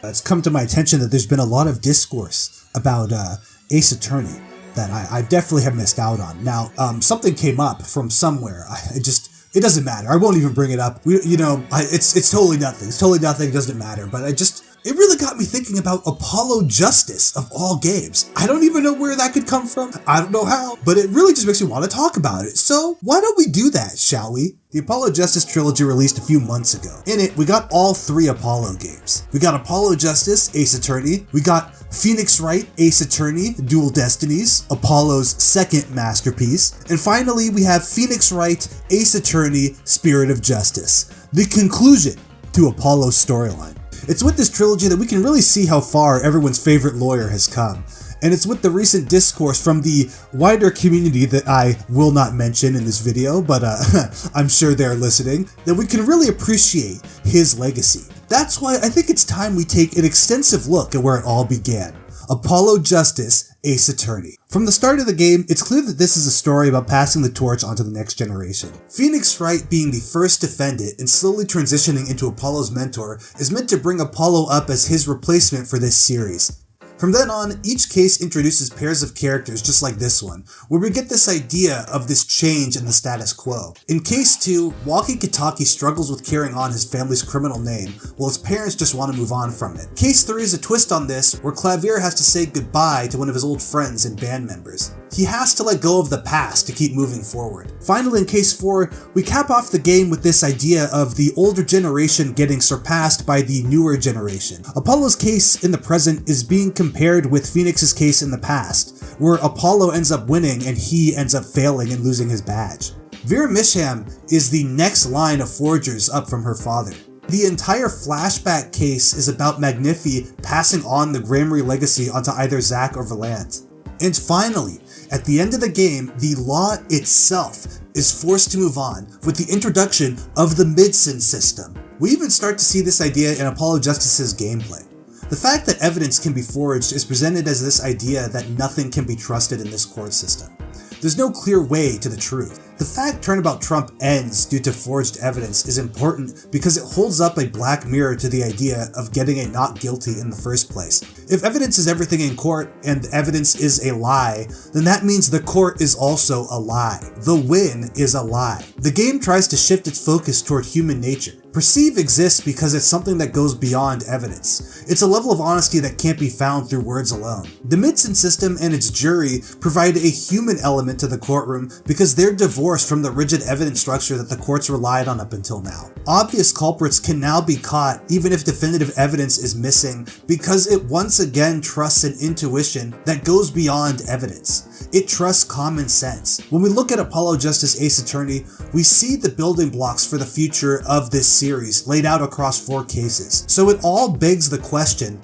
It's come to my attention that there's been a lot of discourse about Ace Attorney that I definitely have missed out on. Now, something came up from somewhere. It doesn't matter. I won't even bring it up. It's totally nothing. It's totally nothing. It doesn't matter. But it really got me thinking about Apollo Justice of all games. I don't even know where that could come from. I don't know how, but it really just makes me want to talk about it. So why don't we do that, shall we? The Apollo Justice trilogy released a few months ago. In it, we got all 3 Apollo games. We got Apollo Justice, Ace Attorney. We got Phoenix Wright, Ace Attorney, Dual Destinies, Apollo's second masterpiece. And finally, we have Phoenix Wright, Ace Attorney, Spirit of Justice. The conclusion to Apollo's storyline. It's with this trilogy that we can really see how far everyone's favorite lawyer has come. And it's with the recent discourse from the wider community that I will not mention in this video, but I'm sure they're listening, that we can really appreciate his legacy. That's why I think it's time we take an extensive look at where it all began. Apollo Justice, Ace Attorney. From the start of the game, it's clear that this is a story about passing the torch onto the next generation. Phoenix Wright being the first defendant and slowly transitioning into Apollo's mentor is meant to bring Apollo up as his replacement for this series. From then on, each case introduces pairs of characters just like this one, where we get this idea of this change in the status quo. In case 2, Walkie Kitaki struggles with carrying on his family's criminal name, while his parents just want to move on from it. Case 3 is a twist on this, where Clavier has to say goodbye to one of his old friends and band members. He has to let go of the past to keep moving forward. Finally, in case 4, we cap off the game with this idea of the older generation getting surpassed by the newer generation. Apollo's case in the present is being compared with Phoenix's case in the past, where Apollo ends up winning and he ends up failing and losing his badge. Vera Misham is the next line of forgers up from her father. The entire flashback case is about Magnifi passing on the Gramarye legacy onto either Zack or Valant. And finally, at the end of the game, the law itself is forced to move on with the introduction of the Midson system. We even start to see this idea in Apollo Justice's gameplay. The fact that evidence can be forged is presented as this idea that nothing can be trusted in this court system. There's no clear way to the truth. The fact Turnabout Trump ends due to forged evidence is important because it holds up a black mirror to the idea of getting a not guilty in the first place. If evidence is everything in court and evidence is a lie, then that means the court is also a lie. The win is a lie. The game tries to shift its focus toward human nature. Perceive exists because it's something that goes beyond evidence. It's a level of honesty that can't be found through words alone. The Midson system and its jury provide a human element to the courtroom because they're divorced from the rigid evidence structure that the courts relied on up until now. Obvious culprits can now be caught even if definitive evidence is missing because it once again trusts an intuition that goes beyond evidence. It trusts common sense. When we look at Apollo Justice Ace Attorney, we see the building blocks for the future of this series laid out across 4 cases. So it all begs the question,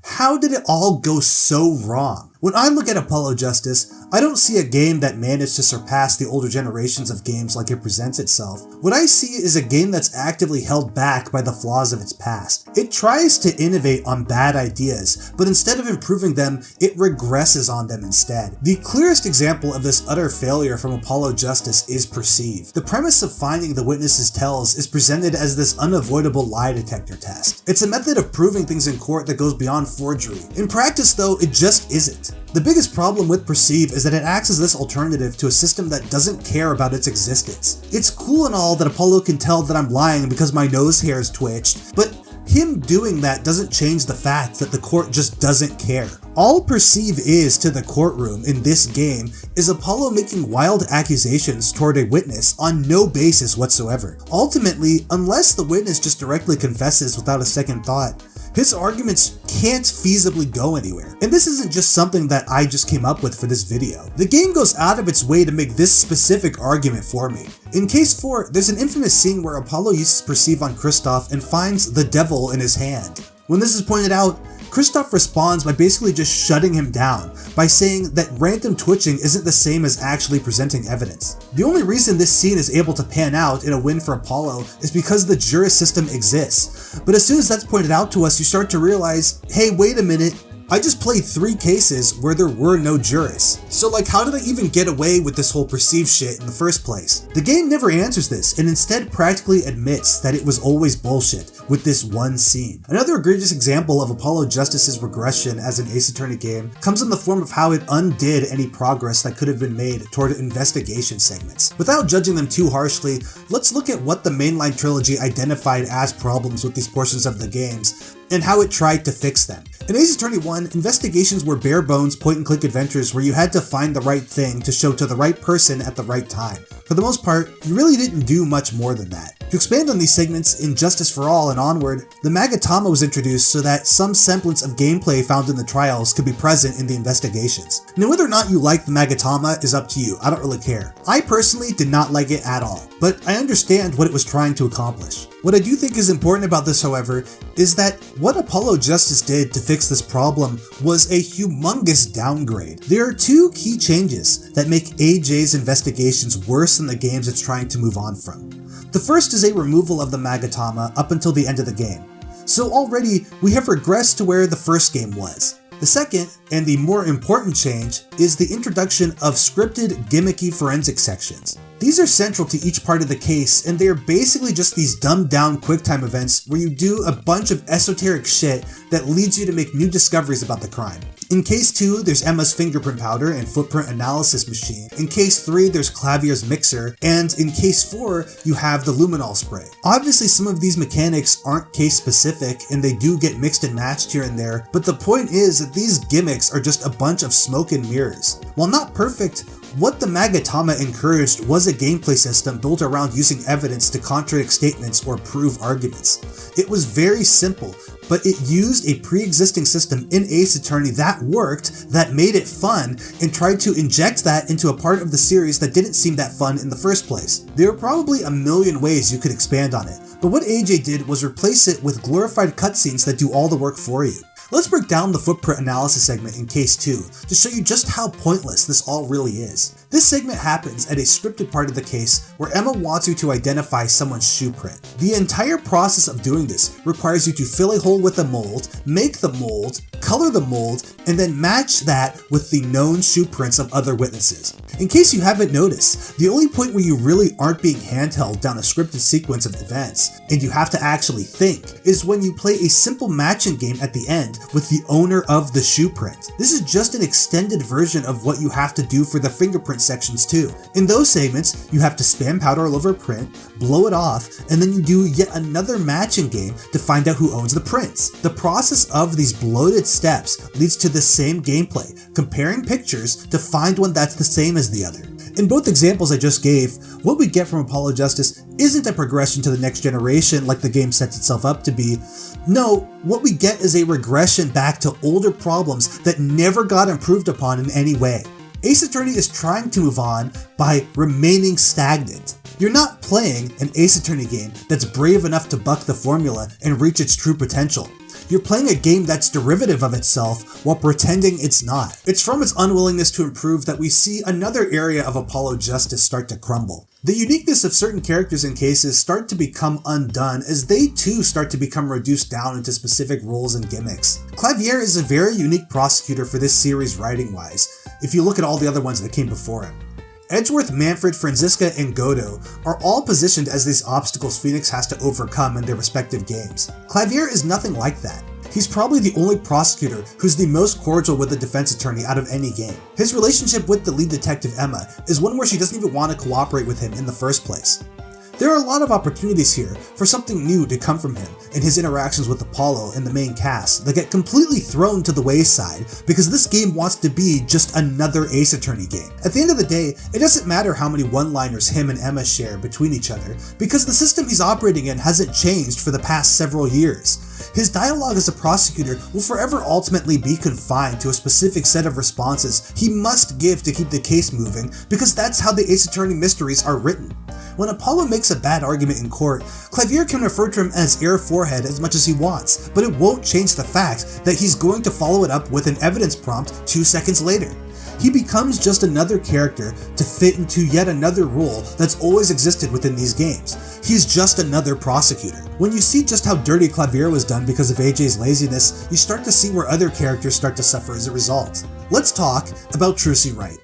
how did it all go so wrong? When I look at Apollo Justice, I don't see a game that managed to surpass the older generations of games like it presents itself. What I see is a game that's actively held back by the flaws of its past. It tries to innovate on bad ideas, but instead of improving them, it regresses on them instead. The clearest example of this utter failure from Apollo Justice is Perceive. The premise of finding the witnesses' tells is presented as this unavoidable lie detector test. It's a method of proving things in court that goes beyond forgery. In practice though, it just isn't. The biggest problem with Perceive is that it acts as this alternative to a system that doesn't care about its existence. It's cool and all that Apollo can tell that I'm lying because my nose hairs twitched, but him doing that doesn't change the fact that the court just doesn't care. All Perceive is to the courtroom in this game is Apollo making wild accusations toward a witness on no basis whatsoever. Ultimately, unless the witness just directly confesses without a second thought, his arguments can't feasibly go anywhere. And this isn't just something that I just came up with for this video. The game goes out of its way to make this specific argument for me. In case 4, there's an infamous scene where Apollo uses Perceive on Kristoff and finds the devil in his hand. When this is pointed out, Kristoff responds by basically just shutting him down, by saying that random twitching isn't the same as actually presenting evidence. The only reason this scene is able to pan out in a win for Apollo is because the jury system exists. But as soon as that's pointed out to us, you start to realize, hey, wait a minute, I just played 3 cases where there were no jurists. So like, how did I even get away with this whole perceived shit in the first place? The game never answers this and instead practically admits that it was always bullshit with this one scene. Another egregious example of Apollo Justice's regression as an Ace Attorney game comes in the form of how it undid any progress that could have been made toward investigation segments. Without judging them too harshly, let's look at what the mainline trilogy identified as problems with these portions of the games and how it tried to fix them. In Ace Attorney 1, investigations were bare-bones point-and-click adventures where you had to find the right thing to show to the right person at the right time. For the most part, you really didn't do much more than that. To expand on these segments in Justice for All and onward, the Magatama was introduced so that some semblance of gameplay found in the trials could be present in the investigations. Now whether or not you like the Magatama is up to you, I don't really care. I personally did not like it at all, but I understand what it was trying to accomplish. What I do think is important about this, however, is that what Apollo Justice did to fix this problem was a humongous downgrade. There are 2 key changes that make AJ's investigations worse than the games it's trying to move on from. The first is a removal of the Magatama up until the end of the game. So already, we have regressed to where the first game was. The second, and the more important change, is the introduction of scripted, gimmicky forensic sections. These are central to each part of the case, and they are basically just these dumbed down QuickTime events where you do a bunch of esoteric shit that leads you to make new discoveries about the crime. In case 2, there's Emma's fingerprint powder and footprint analysis machine. In case 3, there's Clavier's mixer, and in case 4, you have the luminol spray. Obviously, some of these mechanics aren't case specific, and they do get mixed and matched here and there, but the point is that these gimmicks are just a bunch of smoke and mirrors. While not perfect, what the Magatama encouraged was a gameplay system built around using evidence to contradict statements or prove arguments. It was very simple, but it used a pre-existing system in Ace Attorney that worked, that made it fun, and tried to inject that into a part of the series that didn't seem that fun in the first place. There are probably a million ways you could expand on it, but what AJ did was replace it with glorified cutscenes that do all the work for you. Let's break down the footprint analysis segment in case 2 to show you just how pointless this all really is. This segment happens at a scripted part of the case where Emma wants you to identify someone's shoe print. The entire process of doing this requires you to fill a hole with a mold, make the mold, color the mold, and then match that with the known shoe prints of other witnesses. In case you haven't noticed, the only point where you really aren't being handheld down a scripted sequence of events, and you have to actually think, is when you play a simple matching game at the end with the owner of the shoe print. This is just an extended version of what you have to do for the fingerprint sections too. In those segments, you have to spam powder all over a print, blow it off, and then you do yet another matching game to find out who owns the prints. The process of these bloated steps leads to the same gameplay, comparing pictures to find one that's the same as the other. In both examples I just gave, what we get from Apollo Justice isn't a progression to the next generation like the game sets itself up to be. No, what we get is a regression back to older problems that never got improved upon in any way. Ace Attorney is trying to move on by remaining stagnant. You're not playing an Ace Attorney game that's brave enough to buck the formula and reach its true potential. You're playing a game that's derivative of itself while pretending it's not. It's from its unwillingness to improve that we see another area of Apollo Justice start to crumble. The uniqueness of certain characters and cases start to become undone as they too start to become reduced down into specific roles and gimmicks. Clavier is a very unique prosecutor for this series writing-wise, if you look at all the other ones that came before him. Edgeworth, Manfred, Franziska, and Godot are all positioned as these obstacles Phoenix has to overcome in their respective games. Clavier is nothing like that. He's probably the only prosecutor who's the most cordial with the defense attorney out of any game. His relationship with the lead detective Emma is one where she doesn't even want to cooperate with him in the first place. There are a lot of opportunities here for something new to come from him and his interactions with Apollo and the main cast that get completely thrown to the wayside because this game wants to be just another Ace Attorney game. At the end of the day, it doesn't matter how many one-liners him and Emma share between each other because the system he's operating in hasn't changed for the past several years. His dialogue as a prosecutor will forever ultimately be confined to a specific set of responses he must give to keep the case moving because that's how the Ace Attorney mysteries are written. When Apollo makes a bad argument in court, Clavier can refer to him as Air Forehead as much as he wants, but it won't change the fact that he's going to follow it up with an evidence prompt 2 seconds later. He becomes just another character to fit into yet another role that's always existed within these games. He's just another prosecutor. When you see just how dirty Clavier was done because of AJ's laziness, you start to see where other characters start to suffer as a result. Let's talk about Trucy Wright.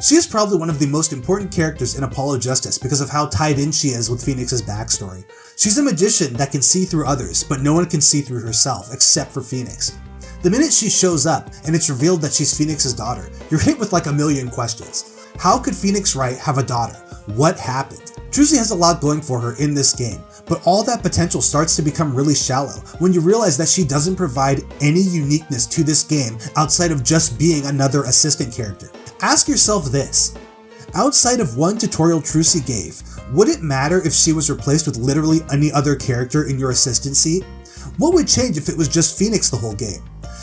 She is probably one of the most important characters in Apollo Justice because of how tied in she is with Phoenix's backstory. She's a magician that can see through others, but no one can see through herself except for Phoenix. The minute she shows up and it's revealed that she's Phoenix's daughter, you're hit with like a million questions. How could Phoenix Wright have a daughter? What happened? Trucy has a lot going for her in this game, but all that potential starts to become really shallow when you realize that she doesn't provide any uniqueness to this game outside of just being another assistant character. Ask yourself this. Outside of one tutorial Trucy gave, would it matter if she was replaced with literally any other character in your assistancy? What would change if it was just Phoenix the whole game?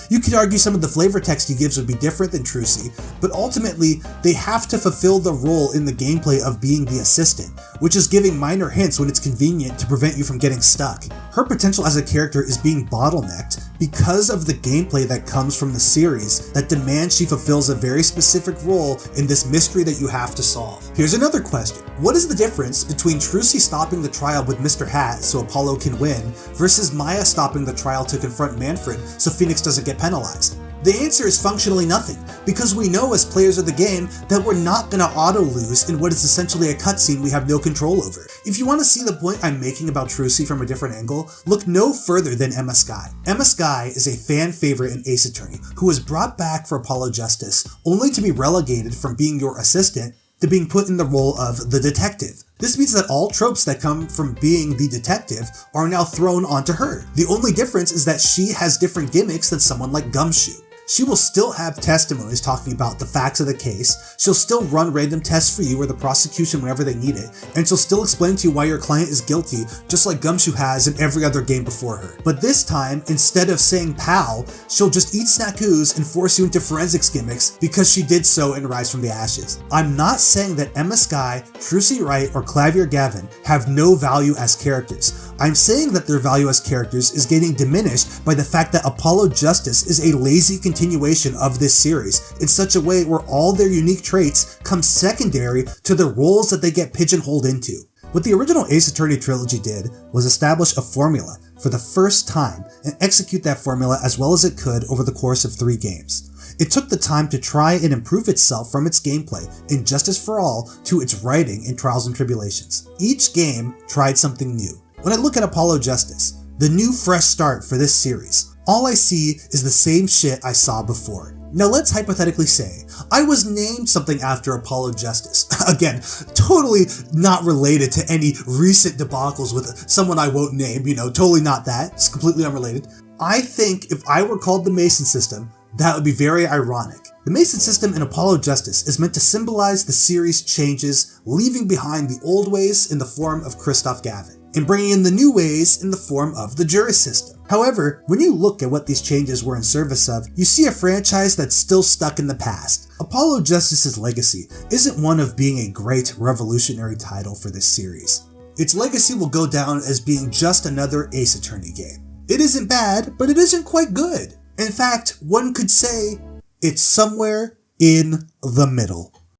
You could argue some of the flavor text he gives would be different than Trucy, but ultimately, they have to fulfill the role in the gameplay of being the assistant, which is giving minor hints when it's convenient to prevent you from getting stuck. Her potential as a character is being bottlenecked because of the gameplay that comes from the series that demands she fulfills a very specific role in this mystery that you have to solve. Here's another question. What is the difference between Trucy stopping the trial with Mr. Hat so Apollo can win versus Maya stopping the trial to confront Manfred so Phoenix doesn't get penalized? The answer is functionally nothing, because we know as players of the game that we're not going to auto-lose in what is essentially a cutscene we have no control over. If you want to see the point I'm making about Trucy from a different angle, look no further than Emma Skye. Emma Skye is a fan favorite in Ace Attorney, who was brought back for Apollo Justice, only to be relegated from being your assistant to being put in the role of the detective. This means that all tropes that come from being the detective are now thrown onto her. The only difference is that she has different gimmicks than someone like Gumshoe. She will still have testimonies talking about the facts of the case, she'll still run random tests for you or the prosecution whenever they need it, and she'll still explain to you why your client is guilty, just like Gumshoe has in every other game before her. But this time, instead of saying pal, she'll just eat snackoos and force you into forensics gimmicks because she did so in Rise from the Ashes. I'm not saying that Emma Skye, Trucy Wright, or Clavier Gavin have no value as characters. I'm saying that their value as characters is getting diminished by the fact that Apollo Justice is a lazy continuation of this series in such a way where all their unique traits come secondary to the roles that they get pigeonholed into. What the original Ace Attorney trilogy did was establish a formula for the first time and execute that formula as well as it could over the course of 3 games. It took the time to try and improve itself from its gameplay in Justice for All to its writing in Trials and Tribulations. Each game tried something new. When I look at Apollo Justice, the new fresh start for this series, all I see is the same shit I saw before. Now let's hypothetically say I was named something after Apollo Justice. Again, totally not related to any recent debacles with someone I won't name, totally not that. It's completely unrelated. I think if I were called the Mason System, that would be very ironic. The Mason System in Apollo Justice is meant to symbolize the series' changes, leaving behind the old ways in the form of Christoph Gavin, and bringing in the new ways in the form of the Juris System. However, when you look at what these changes were in service of, you see a franchise that's still stuck in the past. Apollo Justice's legacy isn't one of being a great revolutionary title for this series. Its legacy will go down as being just another Ace Attorney game. It isn't bad, but it isn't quite good. In fact, one could say it's somewhere in the middle.